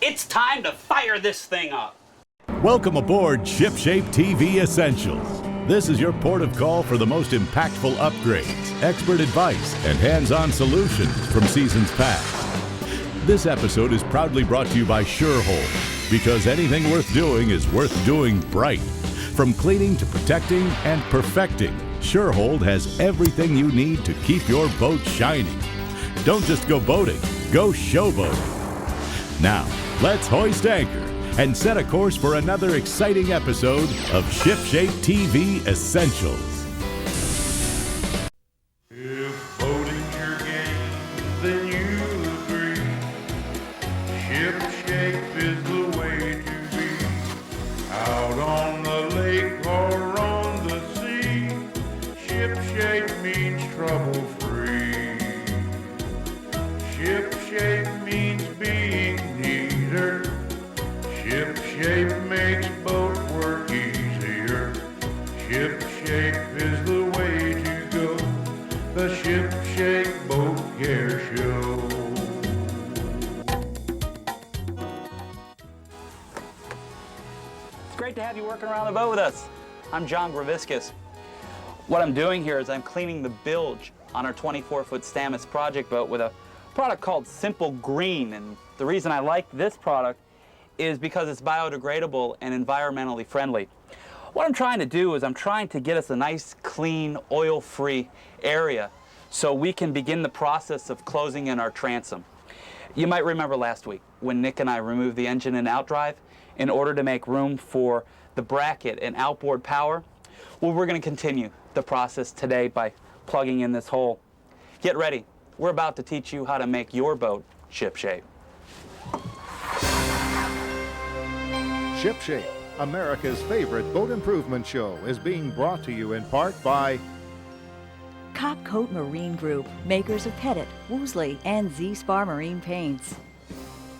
It's time to fire this thing up. Welcome aboard ShipShape TV Essentials. This is your port of call for the most impactful upgrades, expert advice, and hands-on solutions from seasons past. This episode is proudly brought to you by SureHold, because anything worth doing is worth doing bright. From cleaning to protecting and perfecting, SureHold has everything you need to keep your boat shining. Don't just go boating, go showboating. Now, let's hoist anchor and set a course for another exciting episode of ShipShape TV Essentials. If boating's your game, then you agree. ShipShape is the way to be. Out on the lake or on the sea, ShipShape means trouble-free. ShipShape means being neater. ShipShape makes boat work easier. ShipShape is the way to go. The ShipShape Boat Care Show. It's great to have you working around the boat with us. I'm John Greviskis. What I'm doing here is I'm cleaning the bilge on our 24-foot Stamas project boat with a product called Simple Green. And the reason I like this product is because it's biodegradable and environmentally friendly. What I'm trying to do is I'm trying to get us a nice, clean, oil-free area so we can begin the process of closing in our transom. You might remember last week when Nick and I removed the engine and outdrive in order to make room for the bracket and outboard power. Well, we're going to continue the process today by plugging in this hole. Get ready. We're about to teach you how to make your boat shipshape. ShipShape, America's favorite boat improvement show, is being brought to you in part by Copcoat Marine Group, makers of Pettit, Woosley, and Z-Spar Marine Paints.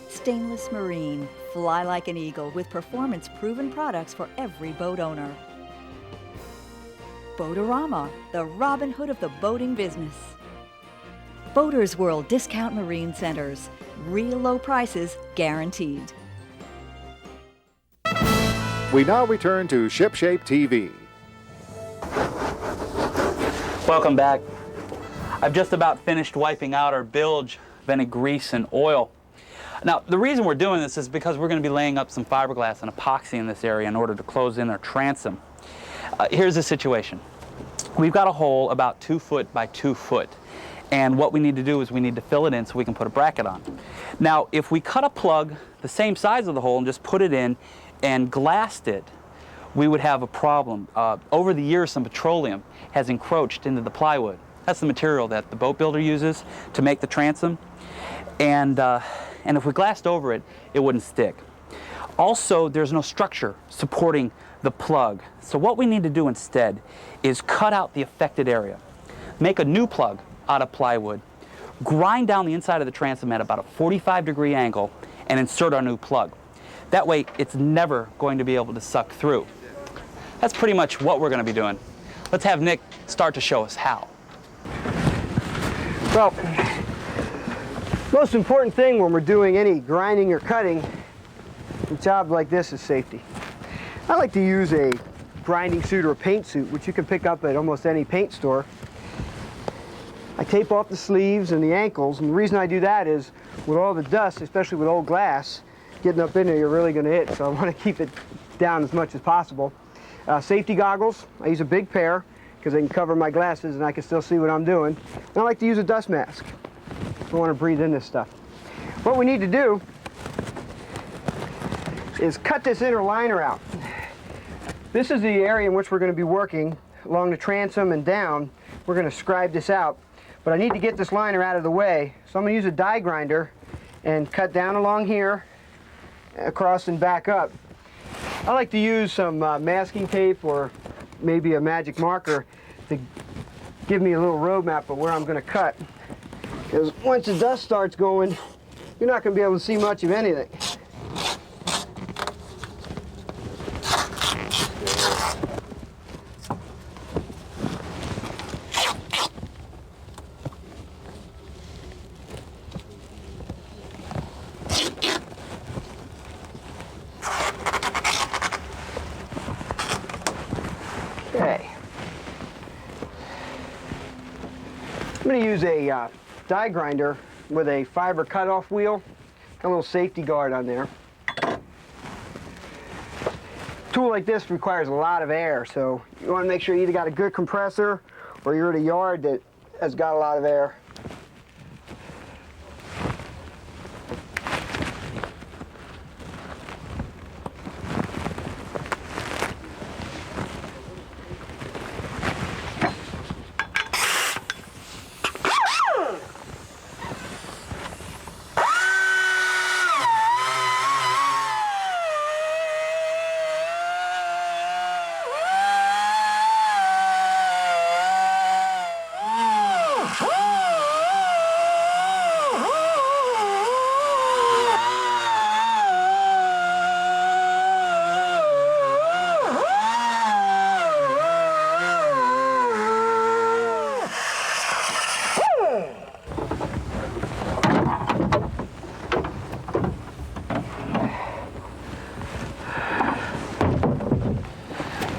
Stainless Marine, fly like an eagle with performance-proven products for every boat owner. Boatorama, the Robin Hood of the boating business. Boaters World Discount Marine Centers, real low prices guaranteed. We now return to ShipShape TV. Welcome back. I've just about finished wiping out our bilge of any grease and oil. Now, the reason we're doing this is because we're going to be laying up some fiberglass and epoxy in this area in order to close in our transom. Here's the situation. We've got a hole about 2 foot by 2 foot. And what we need to do is we need to fill it in so we can put a bracket on. Now, if we cut a plug the same size of the hole and just put it in and glassed it, we would have a problem. Over the years, some petroleum has encroached into the plywood. That's the material that the boat builder uses to make the transom. And if we glassed over it, it wouldn't stick. Also, there's no structure supporting the plug. So what we need to do instead is cut out the affected area, make a new plug out of plywood, grind down the inside of the transom at about a 45-degree angle, and insert our new plug. That way, it's never going to be able to suck through. That's pretty much what we're going to be doing. Let's have Nick start to show us how. Well, most important thing when we're doing any grinding or cutting, a job like this is safety. I like to use a grinding suit or a paint suit, which you can pick up at almost any paint store. I tape off the sleeves and the ankles, and the reason I do that is with all the dust, especially with old glass, getting up in there, you're really going to hit, so I want to keep it down as much as possible. Safety goggles, I use a big pair because they can cover my glasses and I can still see what I'm doing. And I like to use a dust mask. I don't want to breathe in this stuff. What we need to do is cut this inner liner out. This is the area in which we're going to be working along the transom and down. We're going to scribe this out, but I need to get this liner out of the way, so I'm going to use a die grinder and cut down along here, across and back up. I like to use some masking tape or maybe a magic marker to give me a little roadmap of where I'm going to cut. Because once the dust starts going, you're not going to be able to see much of anything. going to use a die grinder with a fiber cutoff wheel. Got a little safety guard on there. A tool like this requires a lot of air, so you want to make sure you either got a good compressor or you're at a yard that has got a lot of air.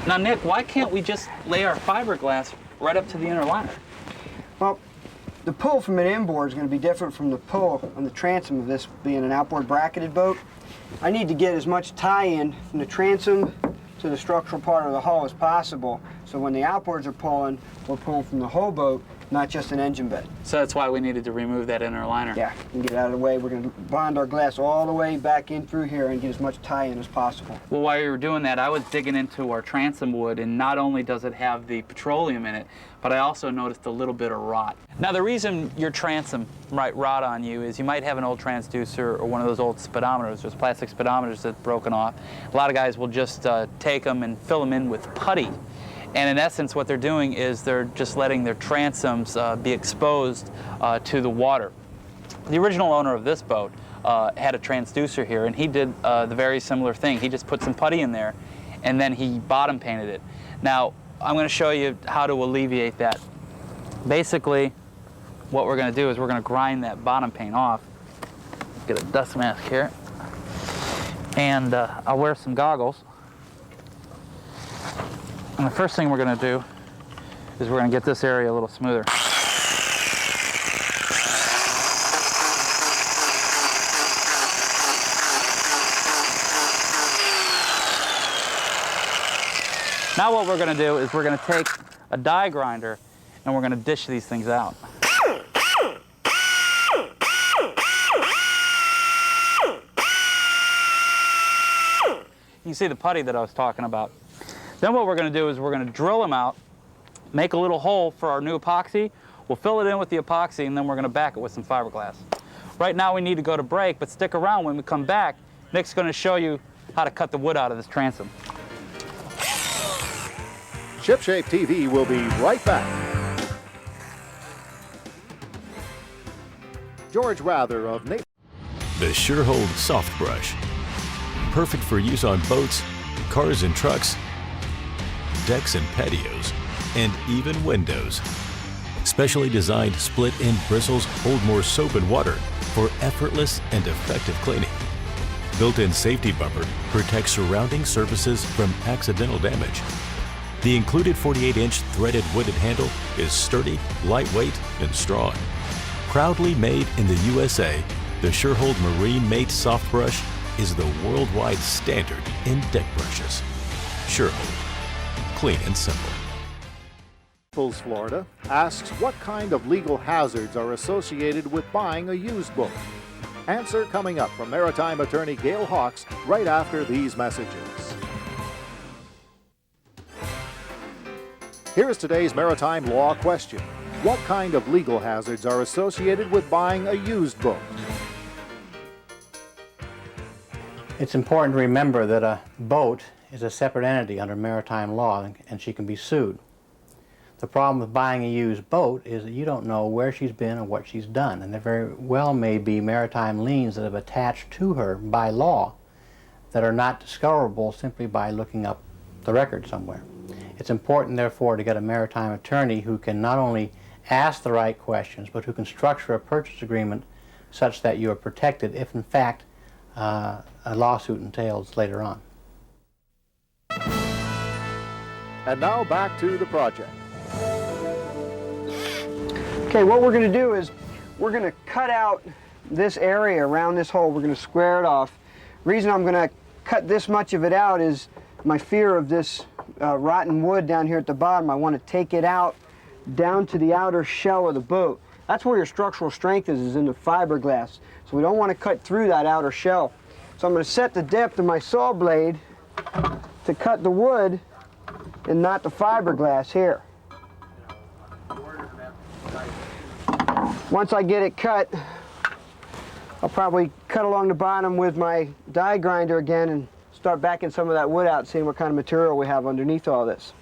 Now, Nick, why can't we just lay our fiberglass right up to the inner liner? Well, the pull from an inboard is going to be different from the pull on the transom of this being an outboard bracketed boat. I need to get as much tie-in from the transom to the structural part of the hull as possible, so when the outboards are pulling, we're pulling from the whole boat, not just an engine bed. So that's why we needed to remove that inner liner. Yeah, and get it out of the way. We're going to bond our glass all the way back in through here and get as much tie-in as possible. Well, while you were doing that, I was digging into our transom wood, and not only does it have the petroleum in it, but I also noticed a little bit of rot. Now, the reason your transom might rot on you is you might have an old transducer or one of those old speedometers, those plastic speedometers that's broken off. A lot of guys will just take them and fill them in with putty. And in essence, what they're doing is they're just letting their transoms be exposed to the water. The original owner of this boat had a transducer here, and he did the very similar thing. He just put some putty in there, and then he bottom painted it. Now, I'm going to show you how to alleviate that. Basically, what we're going to do is we're going to grind that bottom paint off. Get a dust mask here. And I'll wear some goggles. And the first thing we're going to do is we're going to get this area a little smoother. Now what we're going to do is we're going to take a die grinder and we're going to dish these things out. You can see the putty that I was talking about. Then what we're going to do is we're going to drill them out, make a little hole for our new epoxy. We'll fill it in with the epoxy, and then we're going to back it with some fiberglass. Right now we need to go to break, but stick around. When we come back, Nick's going to show you how to cut the wood out of this transom. Shipshape TV will be right back. George Rather of Naples. The SureHold Soft Brush. Perfect for use on boats, cars and trucks, decks and patios, and even windows. Specially designed split-end bristles hold more soap and water for effortless and effective cleaning. Built-in safety bumper protects surrounding surfaces from accidental damage. The included 48-inch threaded wooden handle is sturdy, lightweight, and strong. Proudly made in the USA, the SureHold Marine Mate Soft Brush is the worldwide standard in deck brushes. SureHold. Clean and simple. Naples, Florida, asks what kind of legal hazards are associated with buying a used boat. Answer coming up from Maritime attorney Gail Hawkes right after these messages. Here's today's maritime law question. What kind of legal hazards are associated with buying a used boat? It's important to remember that a boat is a separate entity under maritime law, and she can be sued. The problem with buying a used boat is that you don't know where she's been or what she's done, and there very well may be maritime liens that have attached to her by law that are not discoverable simply by looking up the record somewhere. It's important, therefore, to get a maritime attorney who can not only ask the right questions, but who can structure a purchase agreement such that you are protected if, in fact, a lawsuit entails later on. And now back to the project. Okay, what we're going to do is we're going to cut out this area around this hole. We're going to square it off. The reason I'm going to cut this much of it out is my fear of this rotten wood down here at the bottom. I want to take it out down to the outer shell of the boat. That's where your structural strength is in the fiberglass. So we don't want to cut through that outer shell. So I'm going to set the depth of my saw blade to cut the wood and not the fiberglass here. Once I get it cut, I'll probably cut along the bottom with my die grinder again and start backing some of that wood out, seeing what kind of material we have underneath all this.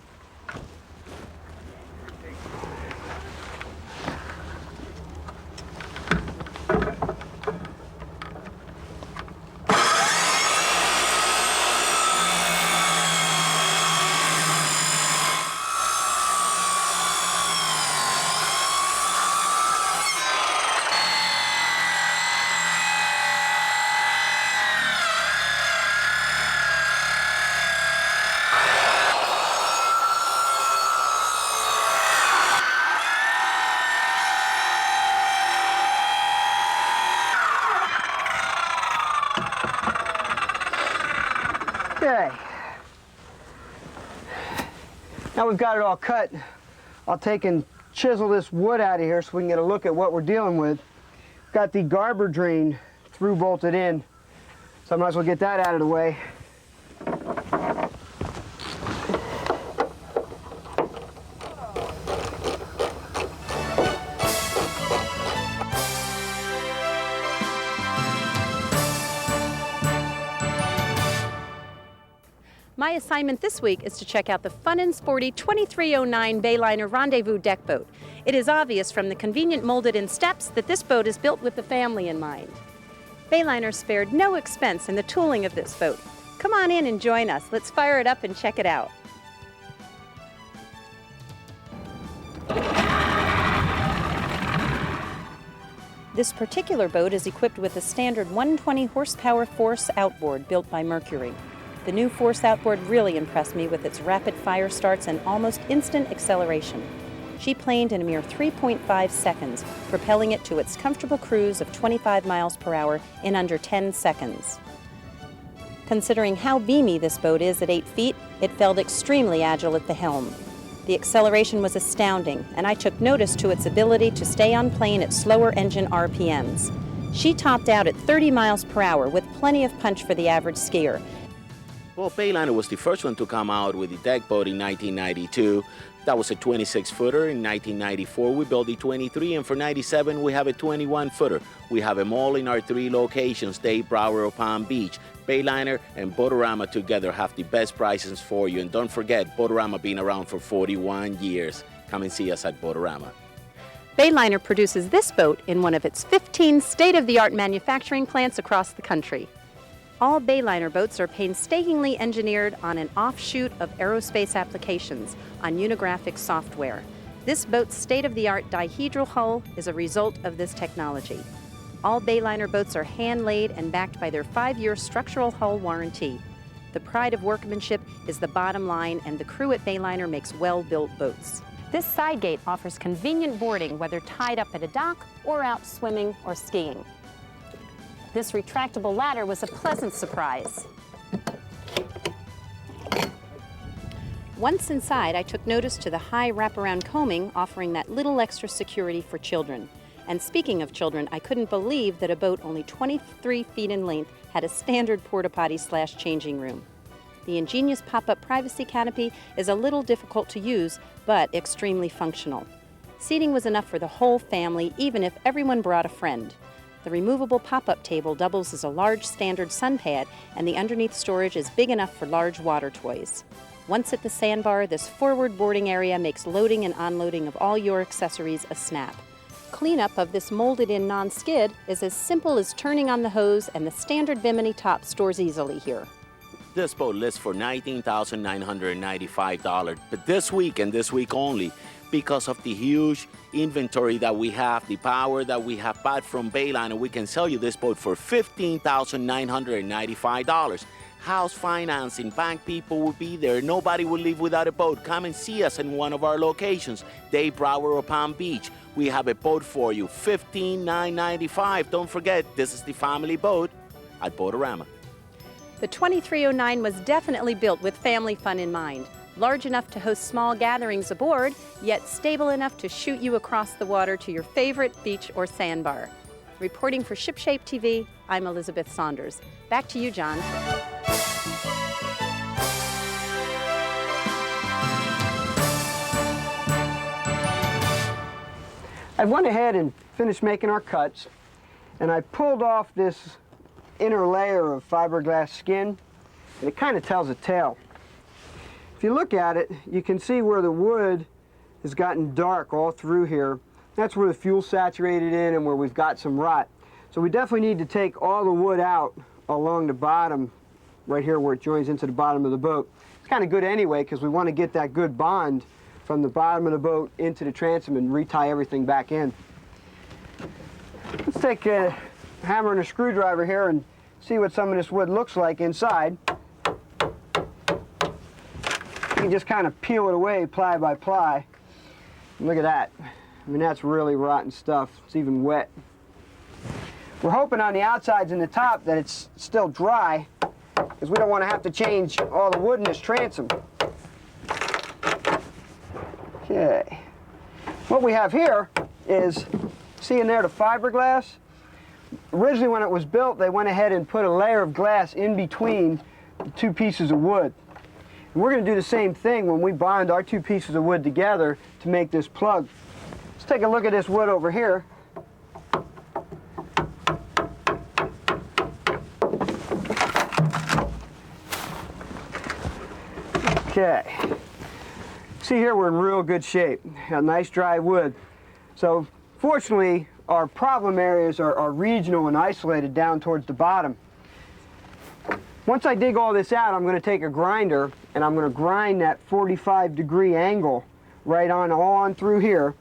Okay. Now we've got it all cut, I'll take and chisel this wood out of here so we can get a look at what we're dealing with. Got the garboard drain through bolted in, so I might as well get that out of the way. My assignment this week is to check out the fun and sporty 2309 Bayliner Rendezvous deck boat. It is obvious from the convenient molded-in steps that this boat is built with the family in mind. Bayliner spared no expense in the tooling of this boat. Come on in and join us. Let's fire it up and check it out. This particular boat is equipped with a standard 120 horsepower Force outboard built by Mercury. The new Force outboard really impressed me with its rapid fire starts and almost instant acceleration. She planed in a mere 3.5 seconds, propelling it to its comfortable cruise of 25 miles per hour in under 10 seconds. Considering how beamy this boat is at 8 feet, it felt extremely agile at the helm. The acceleration was astounding, and I took notice to its ability to stay on plane at slower engine RPMs. She topped out at 30 miles per hour with plenty of punch for the average skier. Well, Bayliner was the first one to come out with the deck boat in 1992. That was a 26-footer. In 1994, we built the 23, and for 97, we have a 21-footer. We have them all in our 3 locations, Dade, Broward, or Palm Beach. Bayliner and Boatorama together have the best prices for you. And don't forget, Boatorama being around for 41 years. Come and see us at Boatorama. Bayliner produces this boat in one of its 15 state-of-the-art manufacturing plants across the country. All Bayliner boats are painstakingly engineered on an offshoot of aerospace applications on Unigraphics software. This boat's state-of-the-art dihedral hull is a result of this technology. All Bayliner boats are hand-laid and backed by their 5-year structural hull warranty. The pride of workmanship is the bottom line, and the crew at Bayliner makes well-built boats. This side gate offers convenient boarding, whether tied up at a dock or out swimming or skiing. This retractable ladder was a pleasant surprise. Once inside, I took notice to the high wraparound combing, offering that little extra security for children. And speaking of children, I couldn't believe that a boat only 23 feet in length had a standard porta-potty/changing room. The ingenious pop-up privacy canopy is a little difficult to use, but extremely functional. Seating was enough for the whole family, even if everyone brought a friend. The removable pop-up table doubles as a large standard sun pad, and the underneath storage is big enough for large water toys. Once at the sandbar, this forward boarding area makes loading and unloading of all your accessories a snap. Cleanup of this molded-in non-skid is as simple as turning on the hose, and the standard bimini top stores easily here. This boat lists for $19,995, but this week and this week only, because of the huge inventory that we have, the power that we have bought from Bayliner. We can sell you this boat for $15,995. House financing, bank people will be there. Nobody will leave without a boat. Come and see us in one of our locations, Dave Brower or Palm Beach. We have a boat for you, $15,995. Don't forget, this is the family boat at Boatorama. The 2309 was definitely built with family fun in mind. Large enough to host small gatherings aboard, yet stable enough to shoot you across the water to your favorite beach or sandbar. Reporting for ShipShape TV, I'm Elizabeth Saunders. Back to you, John. I went ahead and finished making our cuts, and I pulled off this inner layer of fiberglass skin, and it kind of tells a tale. If you look at it, you can see where the wood has gotten dark all through here. That's where the fuel's saturated in and where we've got some rot. So we definitely need to take all the wood out along the bottom, right here where it joins into the bottom of the boat. It's kind of good anyway, because we want to get that good bond from the bottom of the boat into the transom and retie everything back in. Let's take a hammer and a screwdriver here and see what some of this wood looks like inside. You can just kind of peel it away ply by ply. And look at that. I mean, that's really rotten stuff. It's even wet. We're hoping on the outsides and the top that it's still dry, because we don't want to have to change all the wood in this transom. Okay. What we have here is, see in there the fiberglass? Originally when it was built, they went ahead and put a layer of glass in between the two pieces of wood. And we're going to do the same thing when we bond our two pieces of wood together to make this plug. Let's take a look at this wood over here. Okay. See here, we're in real good shape. Got nice dry wood. So fortunately, our problem areas are regional and isolated down towards the bottom. Once I dig all this out, I'm going to take a grinder and I'm going to grind that 45-degree angle right on through here.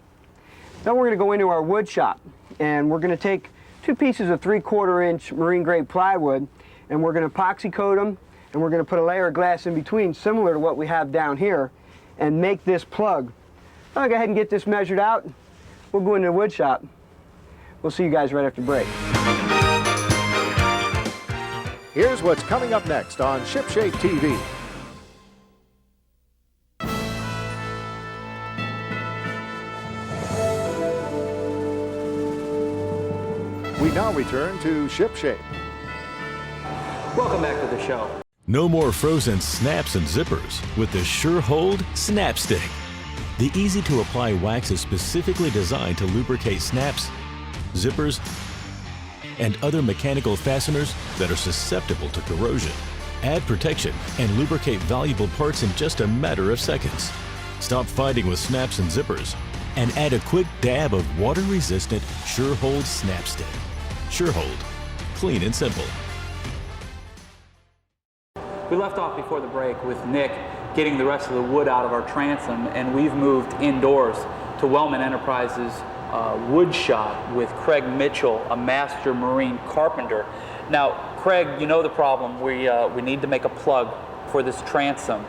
Then we're going to go into our wood shop and we're going to take two pieces of 3/4-inch marine grade plywood and we're going to epoxy coat them and we're going to put a layer of glass in between, similar to what we have down here, and make this plug. I'll go ahead and get this measured out. We'll go into the wood shop. We'll see you guys right after the break. Here's what's coming up next on ShipShape TV. We now return to ShipShape. Welcome back to the show. No more frozen snaps and zippers with the SureHold Snap Stick. The easy-to-apply wax is specifically designed to lubricate snaps, zippers, and other mechanical fasteners that are susceptible to corrosion. Add protection and lubricate valuable parts in just a matter of seconds. Stop fighting with snaps and zippers and add a quick dab of water-resistant SureHold Snap Stick. SureHold, clean and simple. We left off before the break with Nick getting the rest of the wood out of our transom, and we've moved indoors to Wellman Enterprises wood shop with Craig Mitchell, a master marine carpenter. Now, Craig, you know the problem. We need to make a plug for this transom.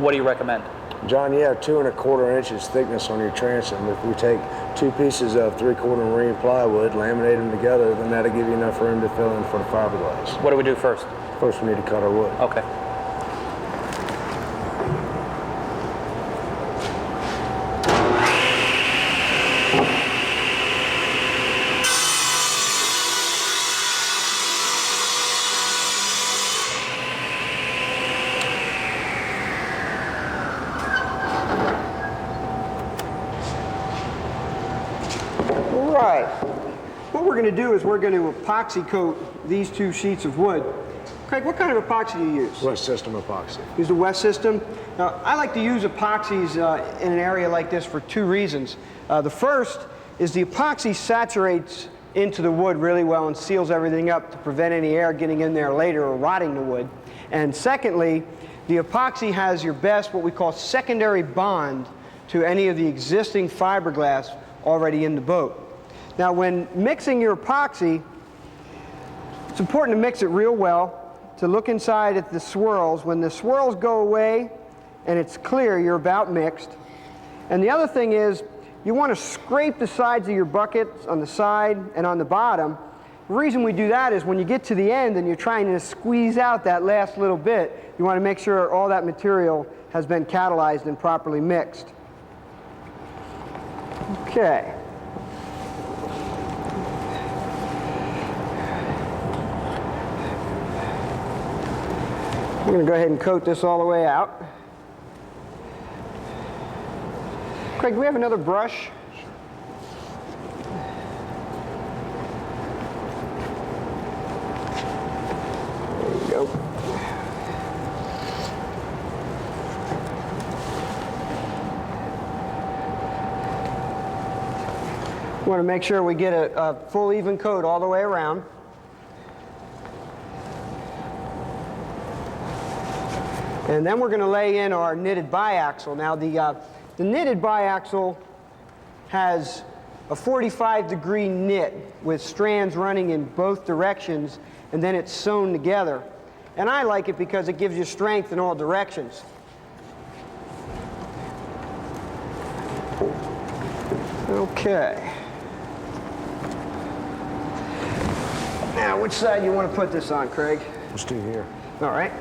What do you recommend? John, you have 2 1/4 inches thickness on your transom. If we take 2 pieces of 3/4 marine plywood, laminate them together, then that'll give you enough room to fill in for the fiberglass. What do we do first? First, we need to cut our wood. Okay. What we're going to do is we're going to epoxy coat these 2 sheets of wood. Craig, what kind of epoxy do you use? West System epoxy. Use the West System. Now, I like to use epoxies in an area like this for 2 reasons. The first is the epoxy saturates into the wood really well and seals everything up to prevent any air getting in there later or rotting the wood. And secondly, the epoxy has your best, what we call secondary bond to any of the existing fiberglass already in the boat. Now, when mixing your epoxy, it's important to mix it real well, to look inside at the swirls. When the swirls go away and it's clear, you're about mixed. And the other thing is, you want to scrape the sides of your buckets on the side and on the bottom. The reason we do that is when you get to the end and you're trying to squeeze out that last little bit, you want to make sure all that material has been catalyzed and properly mixed. Okay. I'm going to go ahead and coat this all the way out. Craig, do we have another brush? There you go. We want to make sure we get a full even coat all the way around. And then we're going to lay in our knitted biaxial. Now the knitted biaxial has a 45-degree knit with strands running in both directions, and then it's sewn together. And I like it because it gives you strength in all directions. Okay. Now, which side do you want to put this on, Craig? Let's do here. All right.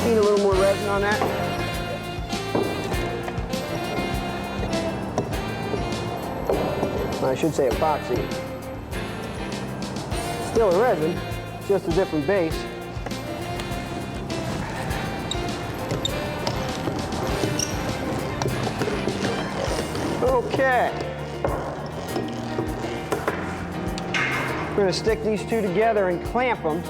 Need a little more resin on that. I should say epoxy. Still a resin, just a different base. Okay. We're going to stick these two together and clamp them.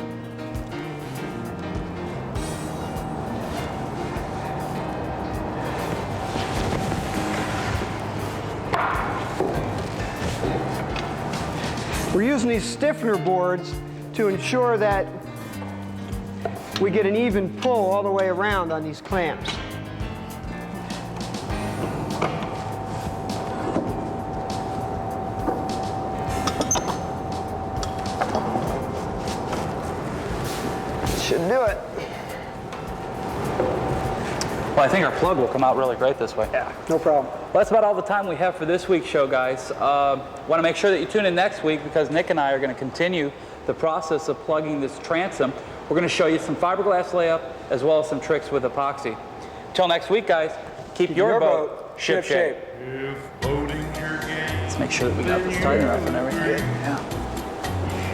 We're using these stiffener boards to ensure that we get an even pull all the way around on these clamps. Should do it. Well, I think our plug will come out really great this way. Yeah, no problem. Well, that's about all the time we have for this week's show, guys. Want to make sure that you tune in next week because Nick and I are going to continue the process of plugging this transom. We're going to show you some fiberglass layup as well as some tricks with epoxy. Till next week, guys, keep your boat ship shape. If boating's your game, Let's make sure that we got this tight enough and everything. Yeah.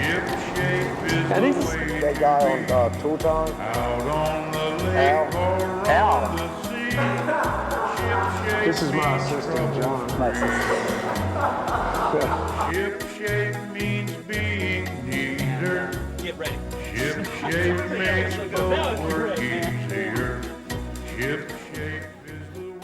ship shape is I think the this- way That guy on Tool Time, out on the lake Al. or Al. on the sea. Ship shape This is my means assistant, John. Ship shape means being neater. Get ready. Ship shape makes